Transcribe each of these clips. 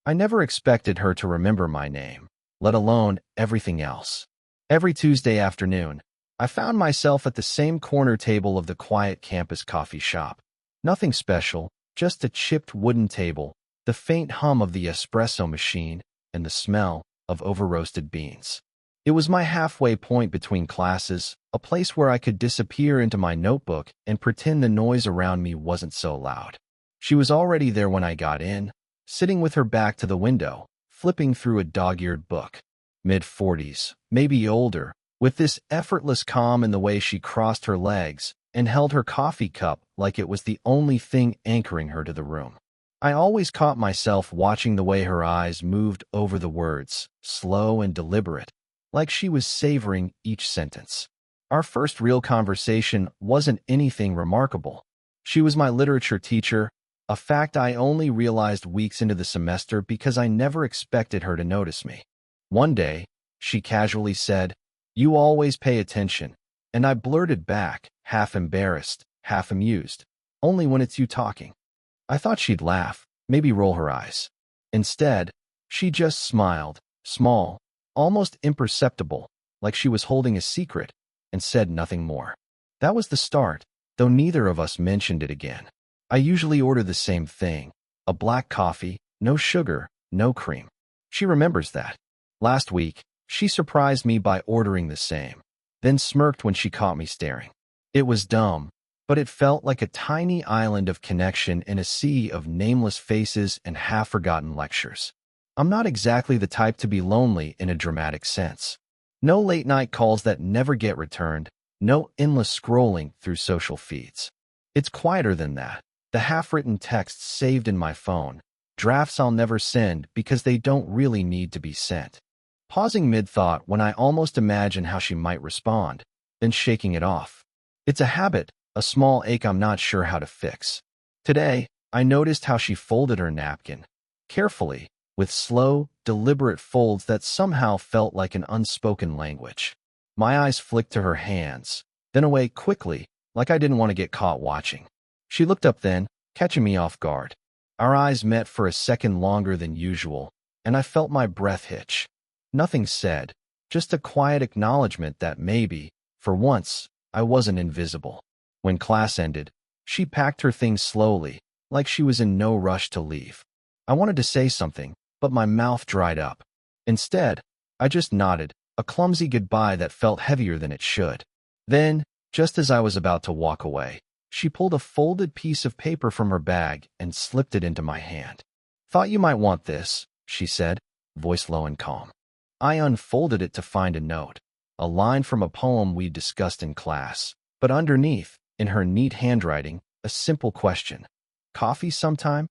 I never expected her to remember my name, let alone everything else. Every Tuesday afternoon, I found myself at the same corner table of the quiet campus coffee shop. Nothing special, just a chipped wooden table, the faint hum of the espresso machine, and the smell of over-roasted beans. It was my halfway point between classes, a place where I could disappear into my notebook and pretend the noise around me wasn't so loud. She was already there when I got in, sitting with her back to the window, flipping through a dog-eared book. Mid-40s, maybe older, with this effortless calm in the way she crossed her legs and held her coffee cup like it was the only thing anchoring her to the room. I always caught myself watching the way her eyes moved over the words, slow and deliberate, like she was savoring each sentence. Our first real conversation wasn't anything remarkable. She was my literature teacher, a fact I only realized weeks into the semester because I never expected her to notice me. One day, she casually said, "You always pay attention," and I blurted back, half embarrassed, half amused, "Only when it's you talking." I thought she'd laugh, maybe roll her eyes. Instead, she just smiled, small, almost imperceptible, like she was holding a secret, and said nothing more. That was the start, though neither of us mentioned it again. I usually order the same thing, a black coffee, no sugar, no cream. She remembers that. Last week, she surprised me by ordering the same, then smirked when she caught me staring. It was dumb, but it felt like a tiny island of connection in a sea of nameless faces and half-forgotten lectures. I'm not exactly the type to be lonely in a dramatic sense. No late-night calls that never get returned, no endless scrolling through social feeds. It's quieter than that. The half-written texts saved in my phone, drafts I'll never send because they don't really need to be sent. Pausing mid-thought when I almost imagine how she might respond, then shaking it off. It's a habit, a small ache I'm not sure how to fix. Today, I noticed how she folded her napkin, carefully, with slow, deliberate folds that somehow felt like an unspoken language. My eyes flicked to her hands, then away quickly, like I didn't want to get caught watching. She looked up then, catching me off guard. Our eyes met for a second longer than usual, and I felt my breath hitch. Nothing said, just a quiet acknowledgement that maybe, for once, I wasn't invisible. When class ended, she packed her things slowly, like she was in no rush to leave. I wanted to say something, but my mouth dried up. Instead, I just nodded, a clumsy goodbye that felt heavier than it should. Then, just as I was about to walk away, she pulled a folded piece of paper from her bag and slipped it into my hand. "Thought you might want this," she said, voice low and calm. I unfolded it to find a note, a line from a poem we'd discussed in class, but underneath, in her neat handwriting, a simple question. "Coffee sometime?"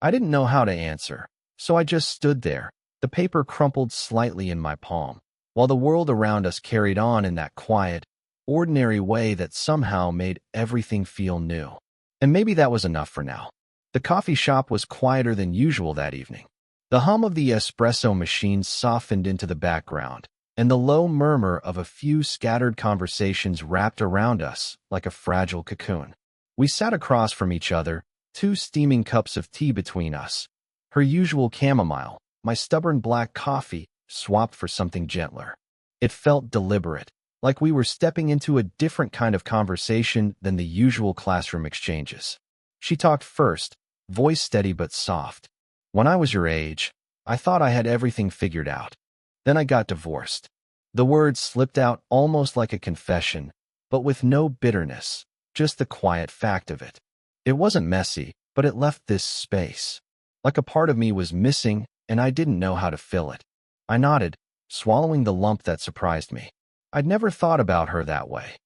I didn't know how to answer, so I just stood there, the paper crumpled slightly in my palm, while the world around us carried on in that quiet, ordinary way that somehow made everything feel new. And maybe that was enough for now. The coffee shop was quieter than usual that evening. The hum of the espresso machine softened into the background, and the low murmur of a few scattered conversations wrapped around us like a fragile cocoon. We sat across from each other, 2 steaming cups of tea between us. Her usual chamomile, my stubborn black coffee, swapped for something gentler. It felt deliberate, like we were stepping into a different kind of conversation than the usual classroom exchanges. She talked first, voice steady but soft. "When I was your age, I thought I had everything figured out. Then I got divorced." The words slipped out almost like a confession, but with no bitterness, just the quiet fact of it. It wasn't messy, but it left this space. Like a part of me was missing, and I didn't know how to fill it. I nodded, swallowing the lump that surprised me. I'd never thought about her that way.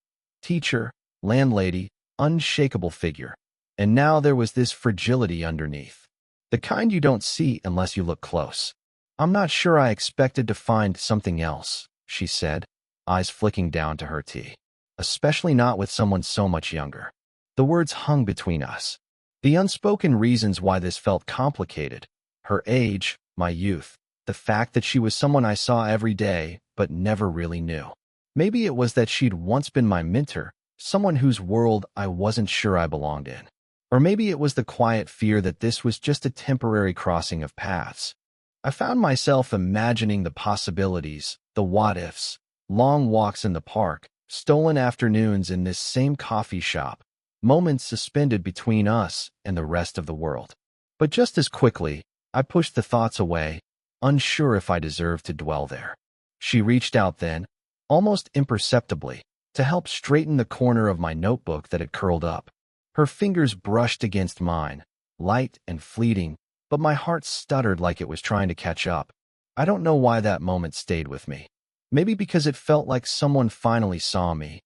Teacher, landlady, unshakable figure. And now there was this fragility underneath. The kind you don't see unless you look close. "I'm not sure I expected to find something else," she said, eyes flicking down to her tea. "Especially not with someone so much younger." The words hung between us. The unspoken reasons why this felt complicated. Her age, my youth, the fact that she was someone I saw every day but never really knew. Maybe it was that she'd once been my mentor, someone whose world I wasn't sure I belonged in. Or maybe it was the quiet fear that this was just a temporary crossing of paths. I found myself imagining the possibilities, the what-ifs, long walks in the park, stolen afternoons in this same coffee shop, moments suspended between us and the rest of the world. But just as quickly, I pushed the thoughts away, unsure if I deserved to dwell there. She reached out then, almost imperceptibly, to help straighten the corner of my notebook that had curled up. Her fingers brushed against mine, light and fleeting, but my heart stuttered like it was trying to catch up. I don't know why that moment stayed with me. Maybe because it felt like someone finally saw me.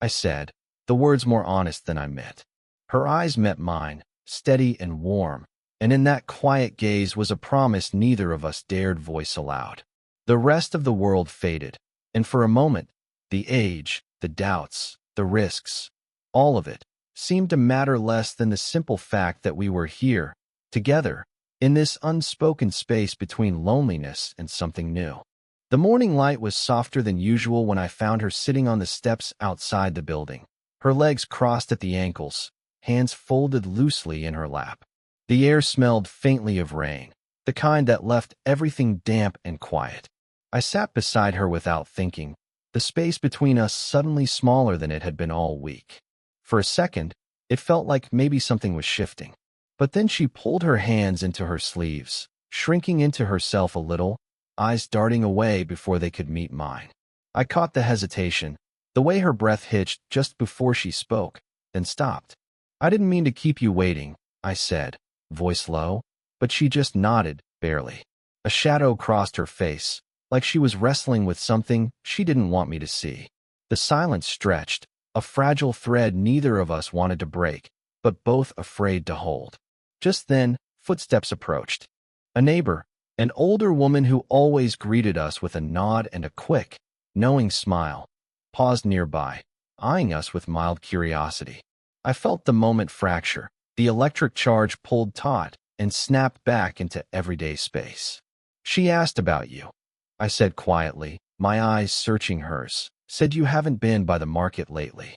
I said, the words more honest than I meant. Her eyes met mine, steady and warm, and in that quiet gaze was a promise neither of us dared voice aloud. The rest of the world faded, and for a moment, the age, the doubts, the risks, all of it, seemed to matter less than the simple fact that we were here, together, in this unspoken space between loneliness and something new. The morning light was softer than usual when I found her sitting on the steps outside the building, her legs crossed at the ankles, hands folded loosely in her lap. The air smelled faintly of rain, the kind that left everything damp and quiet. I sat beside her without thinking, the space between us suddenly smaller than it had been all week. For a second, it felt like maybe something was shifting. But then she pulled her hands into her sleeves, shrinking into herself a little, eyes darting away before they could meet mine. I caught the hesitation, the way her breath hitched just before she spoke, then stopped. I didn't mean to keep you waiting, I said, voice low, but she just nodded, barely. A shadow crossed her face, like she was wrestling with something she didn't want me to see. The silence stretched, a fragile thread neither of us wanted to break, but both afraid to hold. Just then, footsteps approached. A neighbor, an older woman who always greeted us with a nod and a quick, knowing smile, paused nearby, eyeing us with mild curiosity. I felt the moment fracture, the electric charge pulled taut and snapped back into everyday space. She asked about you, I said quietly, my eyes searching hers. Said you haven't been by the market lately.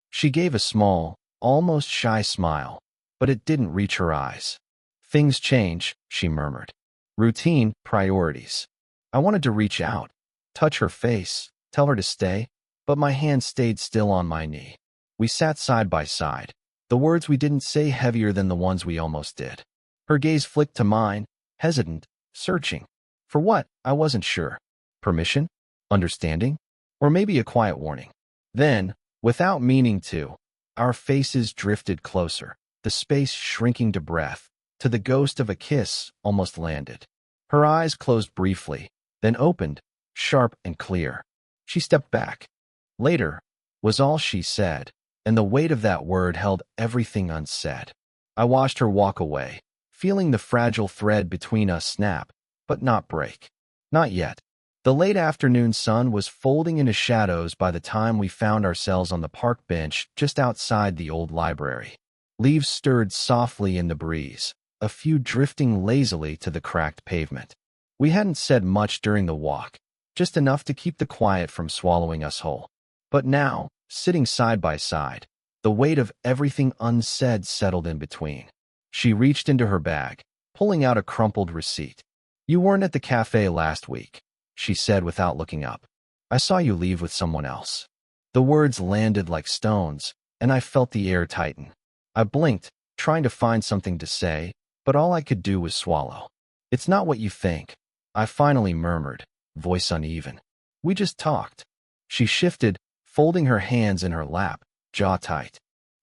She gave a small, almost shy smile, but it didn't reach her eyes. Things change, she murmured. Routine, priorities. I wanted to reach out, touch her face, tell her to stay, but my hand stayed still on my knee. We sat side by side, the words we didn't say heavier than the ones we almost did. Her gaze flicked to mine, hesitant, searching. For what? I wasn't sure. Permission? Understanding? Or maybe a quiet warning. Then, without meaning to, our faces drifted closer, the space shrinking to breath, to the ghost of a kiss almost landed. Her eyes closed briefly, then opened, sharp and clear. She stepped back. Later, was all she said, and the weight of that word held everything unsaid. I watched her walk away, feeling the fragile thread between us snap, but not break. Not yet. The late afternoon sun was folding into shadows by the time we found ourselves on the park bench just outside the old library. Leaves stirred softly in the breeze, a few drifting lazily to the cracked pavement. We hadn't said much during the walk, just enough to keep the quiet from swallowing us whole. But now, sitting side by side, the weight of everything unsaid settled in between. She reached into her bag, pulling out a crumpled receipt. You weren't at the cafe last week, she said without looking up. I saw you leave with someone else. The words landed like stones, and I felt the air tighten. I blinked, trying to find something to say, but all I could do was swallow. It's not what you think, I finally murmured, voice uneven. We just talked. She shifted, folding her hands in her lap, jaw tight.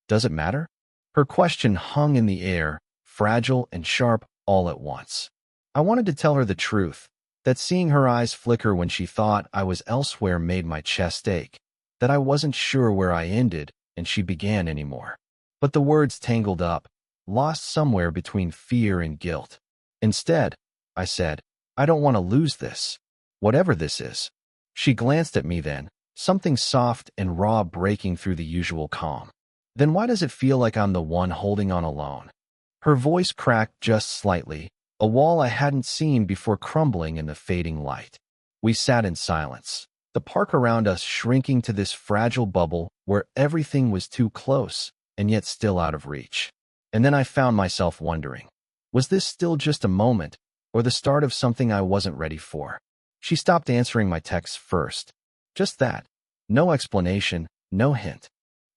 Does it matter? Her question hung in the air, fragile and sharp all at once. I wanted to tell her the truth, that seeing her eyes flicker when she thought I was elsewhere made my chest ache, that I wasn't sure where I ended and she began anymore. But the words tangled up, lost somewhere between fear and guilt. Instead, I said, I don't want to lose this, whatever this is. She glanced at me then, something soft and raw breaking through the usual calm. Then why does it feel like I'm the one holding on alone? Her voice cracked just slightly, a wall I hadn't seen before crumbling in the fading light. We sat in silence, the park around us shrinking to this fragile bubble where everything was too close and yet still out of reach. And then I found myself wondering, was this still just a moment, or the start of something I wasn't ready for? She stopped answering my texts first. Just that. No explanation, no hint.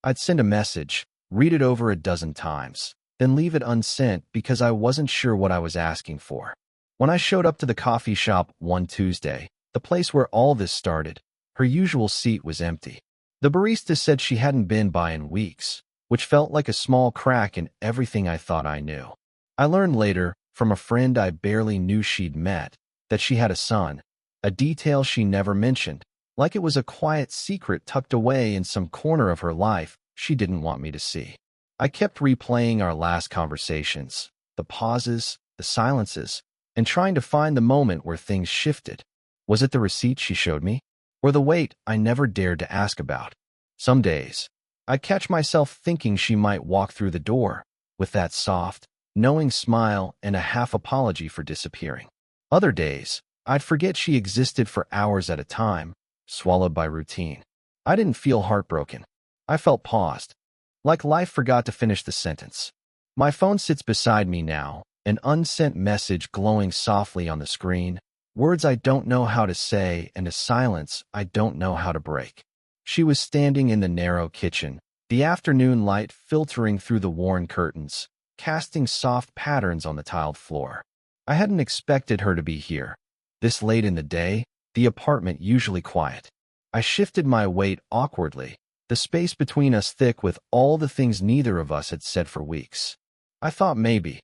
I'd send a message, read it over a dozen times, then leave it unsent because I wasn't sure what I was asking for. When I showed up to the coffee shop one Tuesday, the place where all this started, her usual seat was empty. The barista said she hadn't been by in weeks, which felt like a small crack in everything I thought I knew. I learned later, from a friend I barely knew she'd met, that she had a son, a detail she never mentioned, like it was a quiet secret tucked away in some corner of her life she didn't want me to see. I kept replaying our last conversations, the pauses, the silences, and trying to find the moment where things shifted. Was it the receipt she showed me? Or the wait I never dared to ask about? Some days, I'd catch myself thinking she might walk through the door, with that soft, knowing smile and a half apology for disappearing. Other days, I'd forget she existed for hours at a time, swallowed by routine. I didn't feel heartbroken. I felt paused, like life forgot to finish the sentence. My phone sits beside me now, an unsent message glowing softly on the screen, words I don't know how to say and a silence I don't know how to break. She was standing in the narrow kitchen, the afternoon light filtering through the worn curtains, casting soft patterns on the tiled floor. I hadn't expected her to be here. This late in the day, the apartment usually quiet. I shifted my weight awkwardly, the space between us thick with all the things neither of us had said for weeks. I thought maybe.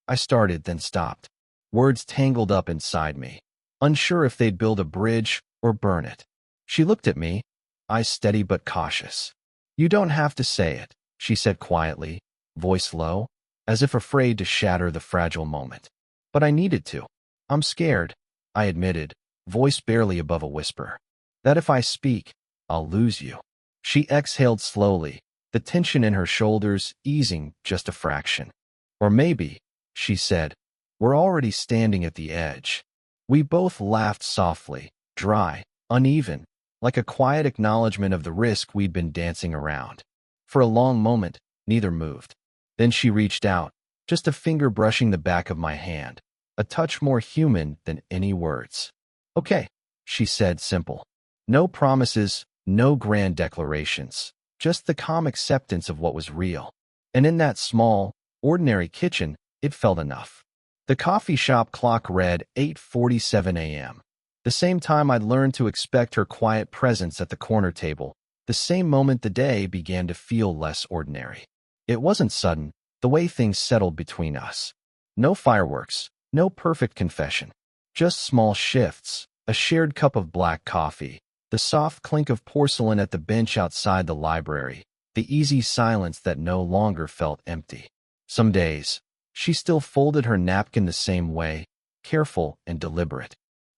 I started, then stopped. Words tangled up inside me, unsure if they'd build a bridge or burn it. She looked at me, eyes steady but cautious. "You don't have to say it," she said quietly, voice low, as if afraid to shatter the fragile moment. But I needed to. "I'm scared," I admitted, voice barely above a whisper. "That if I speak, I'll lose you." She exhaled slowly, the tension in her shoulders easing just a fraction. "Or maybe," she said, "we're already standing at the edge." We both laughed softly, dry, uneven, like a quiet acknowledgement of the risk we'd been dancing around. For a long moment, neither moved. Then she reached out, just a finger brushing the back of my hand, a touch more human than any words. "Okay," she said, simple. No promises, no grand declarations, just the calm acceptance of what was real. And in that small, ordinary kitchen, it felt enough. The coffee shop clock read 8:47 a.m. The same time I'd learned to expect her quiet presence at the corner table, the same moment the day began to feel less ordinary. It wasn't sudden, the way things settled between us. No fireworks, no perfect confession. Just small shifts, a shared cup of black coffee, the soft clink of porcelain at the bench outside the library, the easy silence that no longer felt empty. Some days, she still folded her napkin the same way, careful and deliberate.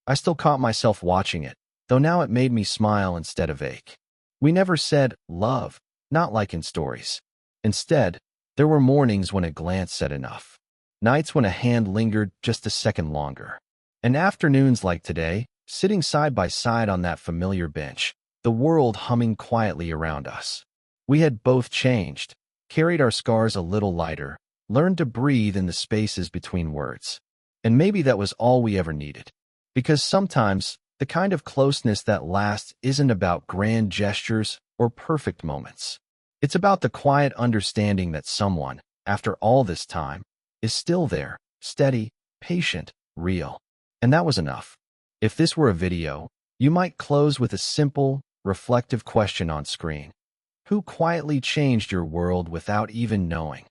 I still caught myself watching it, though now it made me smile instead of ache. We never said love, not like in stories. Instead, there were mornings when a glance said enough. Nights when a hand lingered just a second longer. And afternoons like today, sitting side by side on that familiar bench, the world humming quietly around us. We had both changed, carried our scars a little lighter, learned to breathe in the spaces between words. And maybe that was all we ever needed. Because sometimes, the kind of closeness that lasts isn't about grand gestures or perfect moments. It's about the quiet understanding that someone, after all this time, is still there, steady, patient, real. And that was enough. If this were a video, you might close with a simple, reflective question on screen. Who quietly changed your world without even knowing?